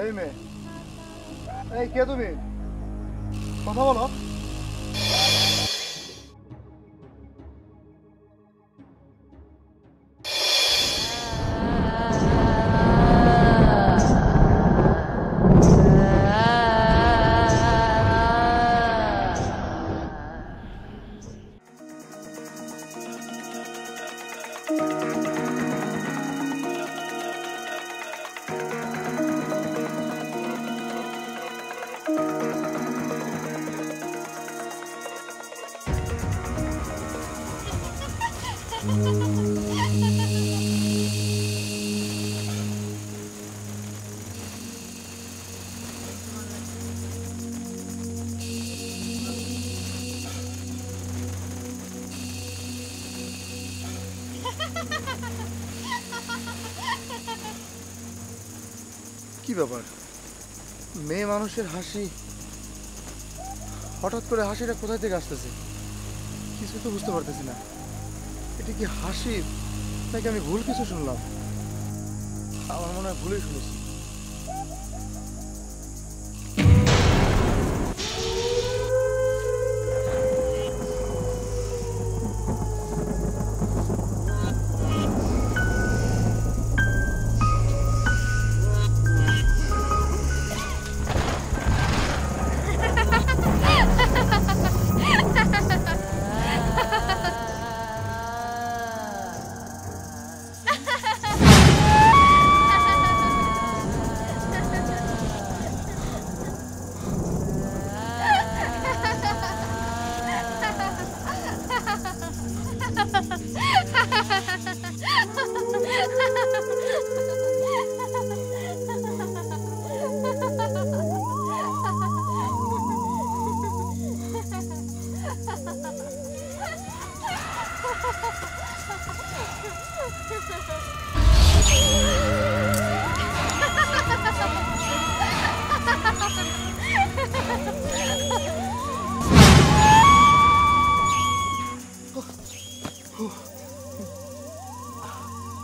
এই মেয়ে, এই কে তুমি? কথা বলো। কি ব্যাপার, মেয়ে মানুষের হাসি হঠাৎ করে হাসিটা কোথায় থেকে আসতেছে? কিছু তো বুঝতে পারতেছি না। এটা কি হাসি নাকি আমি ভুল কিছু শুনলাম? আমার মনে হয় ভুলই শুনেছি।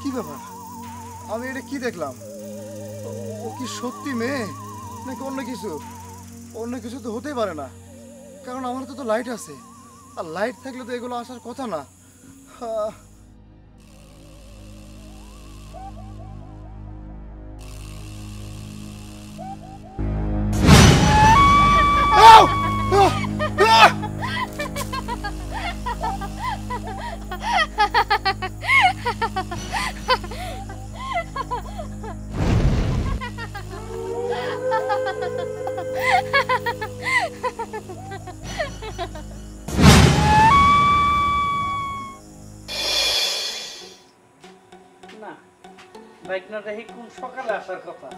কি ব্যাপার, আমি এটা কি দেখলাম? ও কি সত্যি মেয়ে নাকি অন্য কিছু? অন্য কিছু তো হতেই পারে না, কারণ আমার তো লাইট আছে, আর লাইট থাকলে তো এগুলো আসার কথা না। না, বাইকনাটা কোন সকালে আসার কথা,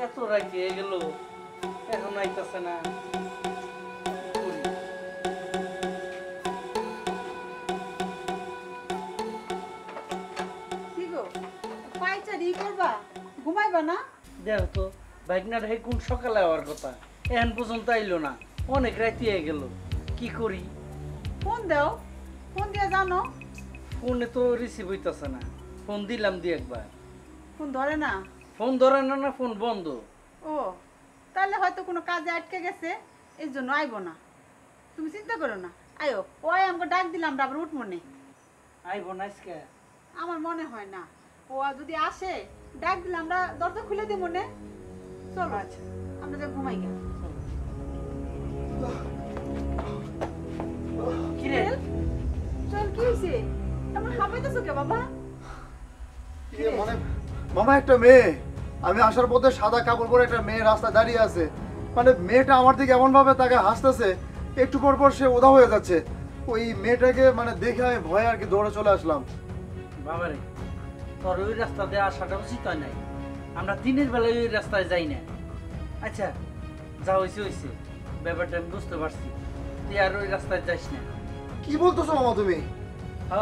এত রাইতে গেল, এখন আইতাছে না। দেখো তো বাইকনাটা কোন সকালে আওয়ার কথা, এখন পর্যন্ত আইলো না, অনেক রাইতে গেল, কি করি? ফোন দাও, ফোন দিয়ে জানো। ফোনে তো রিসিভ হইতাছে না, ফোন দিলাম দি একবার, ফোন ধরে না। ফোন ধরে না, না ফোন বন্ধ। ও, তাহলে হয়তো কোনো কাজে আটকে গেছে, এই জন্য আইবো না। তুমি চিন্তা করো না, আয়ো। ওই আমাকে ডাক দিলাম, আমরা আবার উঠবো নে। আইবো না আজকে? আমার মনে হয় না। ও যদি আসে, ডাক দিলে আমরা দরজা খুলে দিব নে। চলো, আচ্ছা আমরা যা ঘুমাই গেল। কি রে? চল, কি হয়েছে? এমন হাঁপাইতেছো কে বাবা? মানে মামা, একটা মেয়ে, আমি আসার পথে সাদা কাপড় পরে একটা মেয়ে রাস্তায় দাঁড়িয়ে আছে, মানে মেয়েটা আমার দিকে এমন ভাবে তাকে হাসতেছে, একটু পর পর সে উধাও হয়ে যাচ্ছে। ওই মেয়েটাকে মানে দেখে আমি ভয়ে আর কি দৌড়ে চলে আসলাম। বাবারে, তোর ওই রাস্তা দিয়ে আসাটা উচিত হয় নাই, আমরা দিনের বেলায় ওই রাস্তায় যাই না। আচ্ছা যা হয়েছে হয়েছে, ব্যাপারটা আমি বুঝতে পারছি, তুই আর ওই রাস্তায় যাস না। কি বলতেছো মামা তুমি?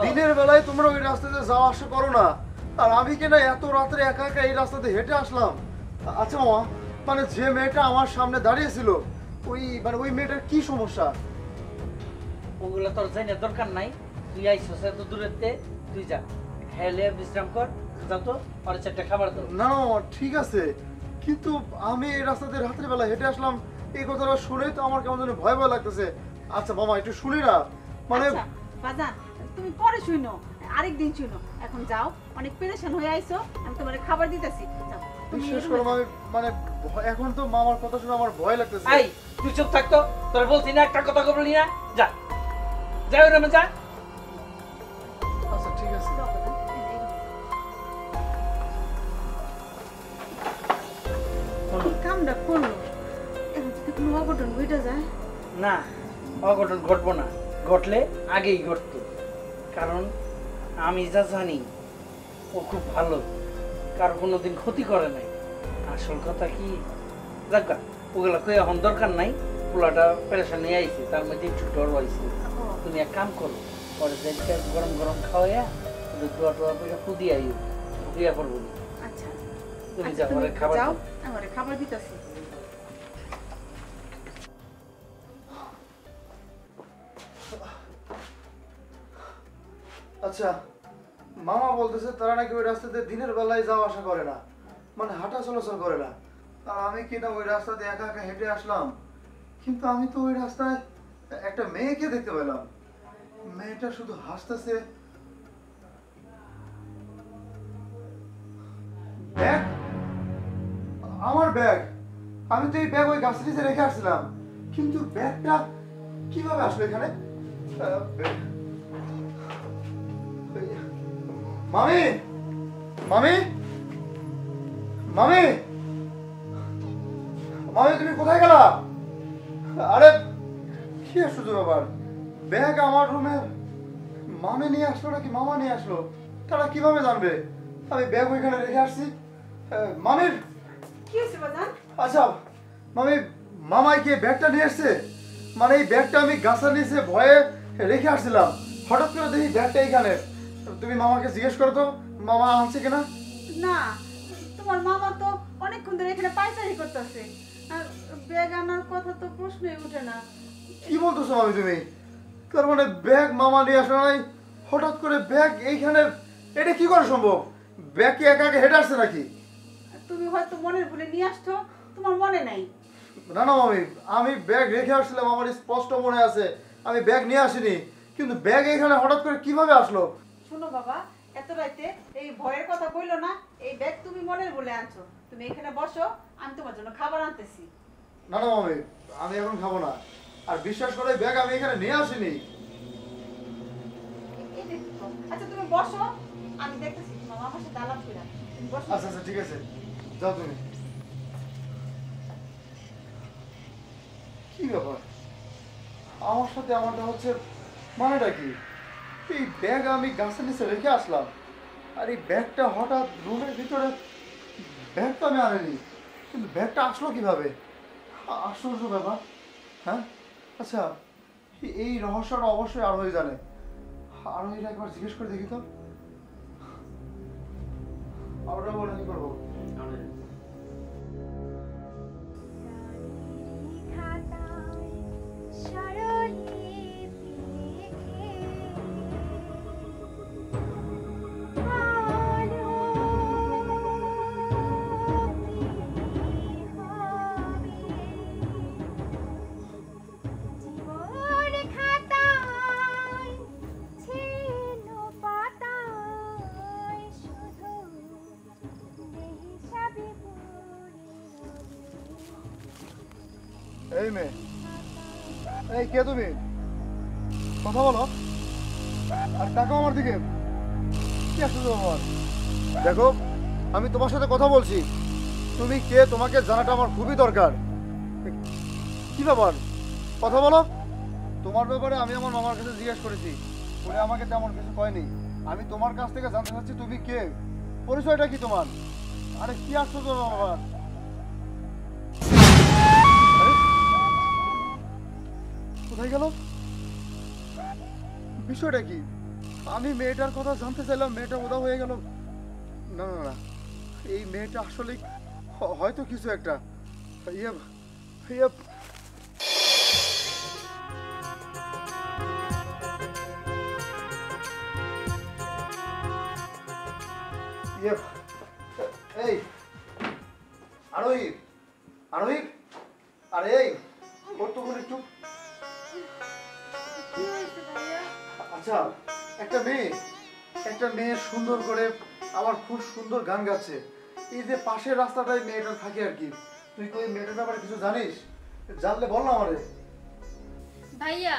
দিনের বেলায় তোমরা ওই রাস্তাতে যাওয়া আসা করো না, আর আমি কিনা এত রাত্রে একা একা এই রাস্তাতে হেঁটে আসলাম। আচ্ছা মামা, মানে যে মেয়েটা আমার সামনে দাঁড়িয়েছিল, ওই মেয়েটার কি সমস্যা? ওগুলো তোর জানার দরকার নাই, তুই আইসস এত দূরেতে, তুই যা, খেলে বিশ্রাম কর, যা তো আর চারটা খাবার দাও। না ঠিক আছে, কিন্তু আমি এই রাস্তাতে রাত্রে বেলা হেঁটে আসলাম, এই কথাটা শুনে তো আমার কেমন যেন ভয় ভয় লাগতেছে। আচ্ছা মামা একটু শুনি না, মানে আচ্ছা, বাজান তুমি পরে শুনো, আরেকদিন শুনো। এখন যাও, অনেক পেরেশান হয়ে আইছো, আমি তোমার খাবার দিতেছি। যাও, তুমি বিশ্বাস রুমে করো যাও। আমি মানে এখন তো মামার কথা শুনে আমার ভয় লাগতেছে। এই তুই চুপ থাকতো, তোর বলছি না একটা কথা বললি না, যা যা ওই রুমে যা। আচ্ছা ঠিক আছে। যাও, বাজান, এই রুমে যাও। শোনো, এই কামটা করলো, এখন যদি কোনো অঘটন ঘটে যায়। না অঘটন ঘটবো না, ঘটলে আগেই ঘটতো। কারণ আমি যা জানি ও খুব ভালো, কার কোনোদিন ক্ষতি করে নাই। আসল কথা কি, দেখা ওগুলা কই এখন দরকার নাই, পোলাটা পেরেশানি আইছে, তার মধ্যে একটু ডর হয়েছে। তুমি এক কাম করো, পরে যাইতে গরম গরম খাওয়াইয়া ওদের দোয়া টোয়া করে খুদি আইও, দিয়া পড়বো না। আচ্ছা তুমি আচ্ছা, যা তুমি পরে খাবার যাও, দাও। আমারে খাবার দিতেছি। আচ্ছা মামা বলতেছে তারা নাকি ওই রাস্তাতে দিনের বেলায় যাওয়া আসা করে না, মানে হাঁটা চলাচল করে না। আর আমি কিনা ওই রাস্তাতে একা একা হেঁটে আসলাম, কিন্তু আমি তো ওই রাস্তায় একটা মেয়েকে দেখতে পেলাম। মেয়েটা শুধু হাসতেছে। ব্যাগ, আমার ব্যাগ, আমি তো এই ব্যাগ ওই গাছের নিচে রেখে আসছিলাম, কিন্তু ব্যাগটা কিভাবে আসলো এখানে? মামি, মামি, মামি, মামি তুমি কোথায় গেলা? আরে কি শুধু ব্যাপার, ব্যাগ আমার রুমে মামি নিয়ে আসলো নাকি মামা নিয়ে আসলো, তারা কিভাবে জানবে আমি ব্যাগ ওইখানে রেখে আসছি? মামির, কি হয়েছে বাজান? আচ্ছা মামি, মামাই কি ব্যাগটা নিয়ে এসছে? মানে এই ব্যাগটা আমি গাছের নিচে ভয়ে রেখে আসছিলাম, হঠাৎ করে দেখি ব্যাগটা এইখানে। তুমি মামাকে জিজ্ঞেস করো তো মামা আনছে কিনা। না, তোমার মামা তো অনেকক্ষণ ধরে এখানে পায়চারি করতেছে, আর ব্যাগ আনার কথা তো প্রশ্নই উঠে না। কি বলতেছো মামি তুমি? তার মানে ব্যাগ মামা নিয়ে আসে নাই, হঠাৎ করে ব্যাগ এইখানে, এটা কি করে সম্ভব? ব্যাগ কি একা একা হেঁটে আসছে নাকি? তুমি হয়তো মনের ভুলে নিয়ে আসছো, তোমার মনে নাই। না না মামি, আমি ব্যাগ রেখে আসছিলাম, আমার স্পষ্ট মনে আছে আমি ব্যাগ নিয়ে আসিনি, কিন্তু ব্যাগ এখানে হঠাৎ করে কিভাবে আসলো? শোনো বাবা, এত রাতে এই ভয়ের কথা বললো না, এই ব্যাগ তুমি মনের বলে আনছো। তুমি এখানে বসো, আমি তোমার জন্য খাবার আনতেছি। না না মামি, আমি এখন খাবো না, আর বিশ্বাস করে ব্যাগ আমি এখানে নিয়ে আসিনি। এই দেখো, আচ্ছা তুমি বসো, আমি দেখতেছি তোমার মামার সাথে আলাপ করে। তুমি বসো। আচ্ছা আচ্ছা ঠিক আছে, যাও তুমি। কি ব্যাপার, আমার সাথে আমারটা হচ্ছে, মানেটা কি? এই ব্যাগ আমি গাছের নিচে রেখে আসলাম, আর এই ব্যাগটা হঠাৎ রুমের ভিতরে, ব্যাগ তো আমি আনিনি, কিন্তু ব্যাগটা আসলো কিভাবে? আশ্চর্য ব্যাপার। হ্যাঁ আচ্ছা, এই রহস্যটা অবশ্যই আরোহী জানে, আরোহীরা একবার জিজ্ঞেস করে দেখি তো। আমরা বলে কি করবো? এই মেয়ে, এই কে তুমি? কথা বলো, আর তাকাও আমার দিকে। কি আসলে আমার? দেখো আমি তোমার সাথে কথা বলছি, তুমি কে তোমাকে জানাটা আমার খুবই দরকার। কি ব্যাপার, কথা বলো। তোমার ব্যাপারে আমি আমার মামার কাছে জিজ্ঞেস করেছি, উনি আমাকে তেমন কিছু কয়নি। আমি তোমার কাছ থেকে জানতে চাচ্ছি তুমি কে, পরিচয়টা কি তোমার? আরে কি আশ্চর্য ব্যাপার। আরে, কোথায় গেল? বিষয়টা কি? আমি মেয়েটার কথা জানতে চাইলাম, মেয়েটা উধাও হয়ে গেল। না না না, এই মেয়েটা আসলে হয়তো কিছু একটা, ইয়ে ইয়ে ইয়ে, এই আরো আরোহী, আরোহী, আরে এই কতক্ষণ একটু। আচ্ছা, একটা মেয়ে সুন্দর করে আমার খুব সুন্দর গান গাচ্ছে। এই যে পাশের রাস্তাটায় মেয়েটা থাকে আর কি, তুই কি ওই মেয়েটার ব্যাপারে কিছু জানিস? জানলে বল না আমারে। ভাইয়া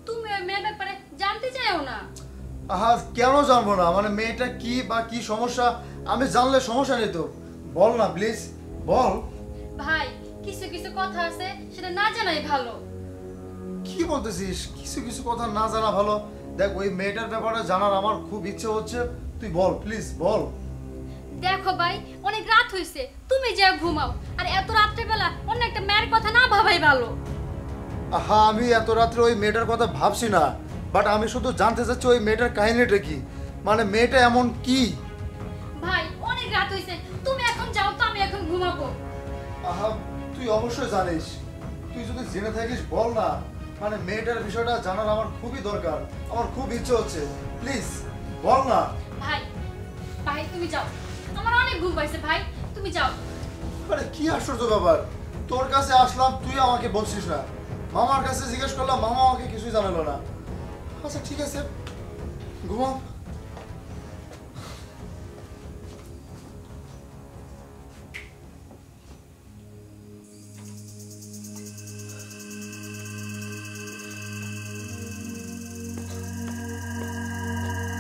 তুমি ওই মেয়ের ব্যাপারে জানতে চাও না? আহা, কেন জানবো না? মানে মেয়েটা কি বা কি সমস্যা আমি জানলে সমস্যা নেই তো, বল না প্লিজ, বল। ভাই কিছু কিছু কথা আছে সেটা না জানাই ভালো। কি বলতেছিস? কিছু কিছু কথা না জানা ভালো? দেখ, ওই মেয়েটার ব্যাপারে জানার আমার খুব ইচ্ছে হচ্ছে, তুই বল প্লিজ, বল। দেখো ভাই, অনেক রাত হয়েছে, তুমি যা ঘুমাও। আর এত রাত্রেবেলা অন্য একটা মেয়ের কথা না ভাবাই ভালো। আহা, আমি এত রাত্রে ওই মেয়েটার কথা ভাবছি না, বাট আমি শুধু জানতে চাচ্ছি ওই মেয়েটার কাহিনীটা কি, মানে মেয়েটা এমন কি। ভাই অনেক রাত হয়েছে, তুমি এখন যাও তো, আমি এখন ঘুমাবো। আহা, তুই অবশ্যই জানিস, তুই যদি জেনে থাকিস বল না, মানে মেয়েটার বিষয়টা জানার আমার খুবই দরকার, আমার খুব ইচ্ছে হচ্ছে, প্লিজ বল না। ভাই ভাই তুমি যাও, আমার অনেক ঘুম পাইছে ভাই, তুমি যাও। আরে কি আশ্চর্য ব্যাপার, তোর কাছে আসলাম তুই আমাকে বলছিস না, মামার কাছে জিজ্ঞেস করলাম মামা আমাকে কিছুই জানালো না। আচ্ছা ঠিক আছে, ঘুমাও।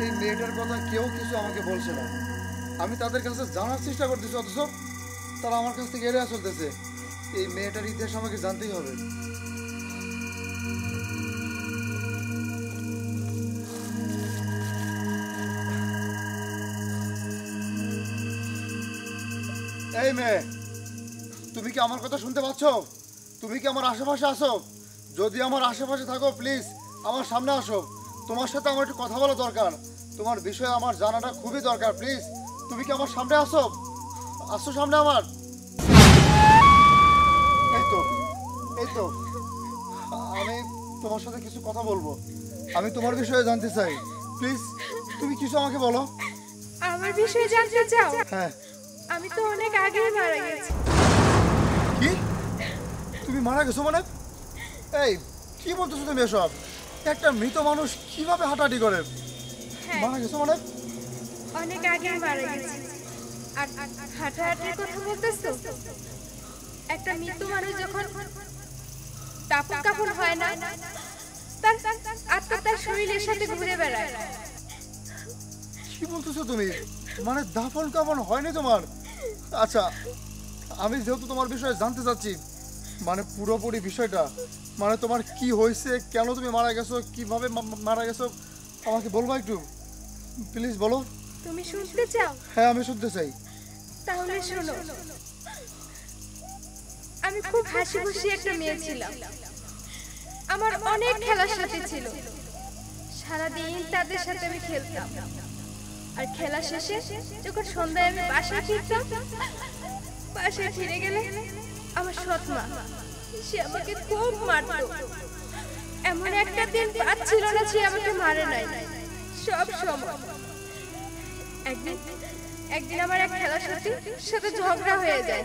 এই মেয়েটার কথা কেউ কিছু আমাকে বলছে না, আমি তাদের কাছে জানার চেষ্টা করতেছি, অথচ তারা আমার কাছ থেকে এড়িয়ে চলতেছে। এই মেয়েটার ইতিহাস আমাকে জানতেই হবে। এই মেয়ে, তুমি কি আমার কথা শুনতে পাচ্ছ? তুমি কি আমার আশেপাশে আসো? যদি আমার আশেপাশে থাকো প্লিজ আমার সামনে আসো, তোমার সাথে আমার একটু কথা বলা দরকার, তোমার বিষয়ে আমার জানাটা খুবই দরকার, প্লিজ তুমি কি আমার সামনে আসো? আসো সামনে আমার। এই তো, এই তো, আমি তোমার সাথে কিছু কথা বলবো, আমি তোমার বিষয়ে জানতে চাই, প্লিজ তুমি কিছু আমাকে বলো। আমার বিষয়ে জানতে চাও? হ্যাঁ। আমি তো অনেক আগেই মারা গেছি। কি? তুমি মারা গেছো মানে? এই কি বলতেছো তুমি এসব? একটা মৃত মানুষ কিভাবে হাঁটাহাঁটি করে? হ্যাঁ। মারা গেছো মানে? অনেক আগেই মারা গেছি। আর হাঁটাহাঁটির কথা বলতেছো? একটা মৃত মানুষ যখন দাফন কাফন হয় না, তার আত্মা তার শরীরের সাথে ঘুরে বেড়ায়। কি বলতেছো তুমি? মানে দাফন কাফন হয়নি তোমার? আচ্ছা, আমি যেহেতু তোমার বিষয়ে জানতে চাচ্ছি, মানে পুরোপুরি বিষয়টা, মানে তোমার কি হয়েছে, কেন তুমি মারা গেছো, কিভাবে মারা গেছো, আমাকে বলবা একটু প্লিজ, বলো। তুমি শুনতে চাও? হ্যাঁ, আমি শুনতে চাই। তাহলে শোনো। আমি খুব হাসি খুশি একটা মেয়ে ছিলাম। আমার অনেক খেলার সাথী ছিল। সারাদিন তাদের সাথে আমি খেলতাম। আর খেলা শেষে যখন সন্ধ্যায় আমি বাসায় ফিরতাম, বাসায় ফিরে গেলে আমার সৎ মা সে আমাকে খুব মারতো। এমন একটা দিন পাচ্ছিল না সে আমাকে মারে নাই, সব সময়। একদিন আমার এক খেলার সাথে ঝগড়া হয়ে যায়,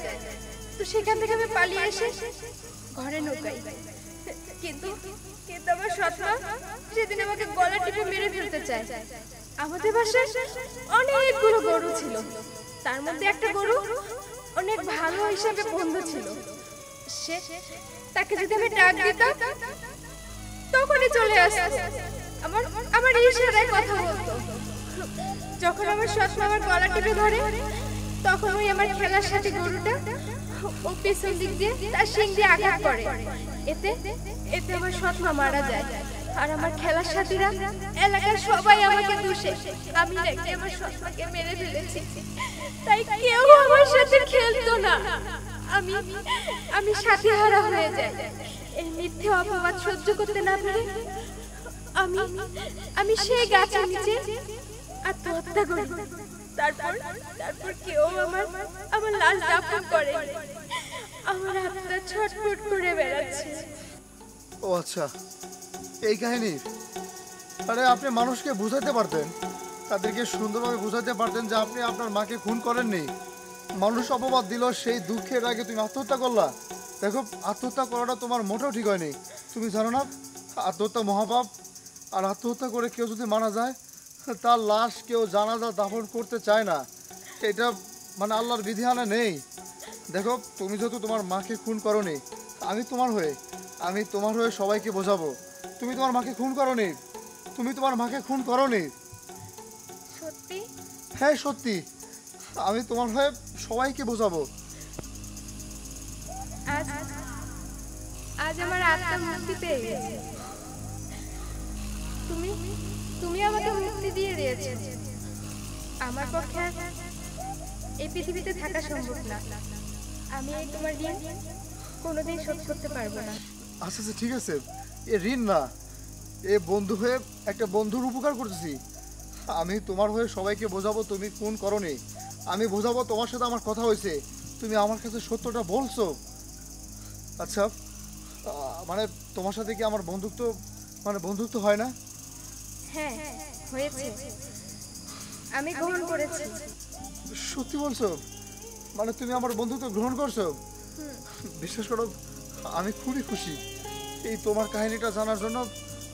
তো সেখান থেকে আমি পালিয়ে এসে ঘরে ঢুকাই। কিন্তু আমার সৎ মা সেদিন আমাকে গলা টিপে মেরে ফেলতে চায়। আমাদের বাসায় অনেকগুলো গরু ছিল, তার মধ্যে একটা গরু অনেক ভালো হিসাবে বন্ধু ছিল। সে তাকে যদি আমি ডাক দিতাম তখনই চলে আসতো, আমার ইশারায় কথা বলতো। যখন আমার সৎ মা আমার গলা টিপে ধরে, তখন ওই আমার খেলার সাথে গরুটা ও পেছন দিক দিয়ে তার শিং দিয়ে আঘাত করে। এতে আমার সৎ মা মারা যায়। আর আমার খেলার সাথীরা, এলাকার সবাই আমাকে দোষে আমি নাকি আমার সৎ মাকে মেরে ফেলেছি, তাই কেউ আমার সাথে খেলতো না। আমি সাথীহারা হয়ে যাই। এই মিথ্যে অপবাদ সহ্য করতে না পেরে আমি সেই গাছের নিচে আত্মহত্যা করি। তারপর কেউ আমার লাশ দাফন করে। আমার আত্মা ছটফট করে বেড়াচ্ছে। ও আচ্ছা, এই কাহিনী। আরে আপনি মানুষকে বুঝাতে পারতেন, তাদেরকে সুন্দরভাবে বুঝাতে পারতেন যে আপনি আপনার মাকে খুন করেননি, মানুষ অপবাদ দিল, সেই দুঃখের আগে তুমি আত্মহত্যা করলা। দেখো, আত্মহত্যা করাটা তোমার মোটেও ঠিক হয়নি। তুমি জানো না আত্মহত্যা মহাপাপ? আর আত্মহত্যা করে কেউ যদি মারা যায়, তার লাশ কেউ জানাজা দাফন করতে চায় না। এটা মানে আল্লাহর বিধিহানে নেই। দেখো, তুমি যেহেতু তোমার মাকে খুন করনি, আমি তোমার হয়ে সবাইকে বোঝাবো তুমি তোমার মাকে খুন করনি। তুমি তোমার মাকে খুন করনি। সত্যি? হ্যাঁ সত্যি, আমি তোমার হয়ে সবাইকে বোঝাবো। আজ আজ আমার আত্মা মুক্তি পেয়ে গেছে। তুমি তুমি আমাকে মুক্তি দিয়ে দিয়েছো। আমার পক্ষে আর এই পৃথিবীতে থাকা সম্ভব না। আমি এই তোমার ঋণ কোনোদিন শোধ করতে পারবো না। আচ্ছা আচ্ছা, ঠিক আছে। এ ঋণ না, এ বন্ধু হয়ে একটা বন্ধুর উপকার করতেছি। আমি তোমার হয়ে সবাইকে বোঝাবো তুমি খুন করনি। আমি বোঝাবো তোমার সাথে আমার কথা হয়েছে, তুমি আমার কাছে সত্যটা বলছো। আচ্ছা, মানে তোমার সাথে কি আমার বন্ধুত্ব হয় না? হ্যাঁ হয়েছে, আমি গ্রহণ করেছি। সত্যি বলছো? মানে তুমি আমার বন্ধুত্ব গ্রহণ করছো? বিশ্বাস করো, আমি খুবই খুশি। এই তোমার কাহিনীটা জানার জন্য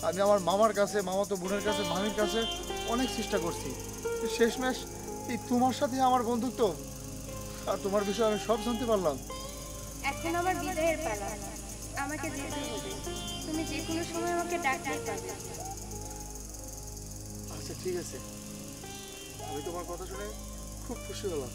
আমি আমার মামার কাছে, মামাতো বোনের কাছে, মামির কাছে অনেক চেষ্টা করছি। শেষমেশ এই তোমার সাথে আমার বন্ধুত্ব আর তোমার বিষয়ে আমি সব জানতে পারলাম। এখন আমার বিদায়ের পালা, আমাকে যেতে হবে। তুমি যে কোনো সময় আমাকে ডাকতে পারবে। আচ্ছা ঠিক আছে, আমি তোমার কথা শুনে খুব খুশি হলাম।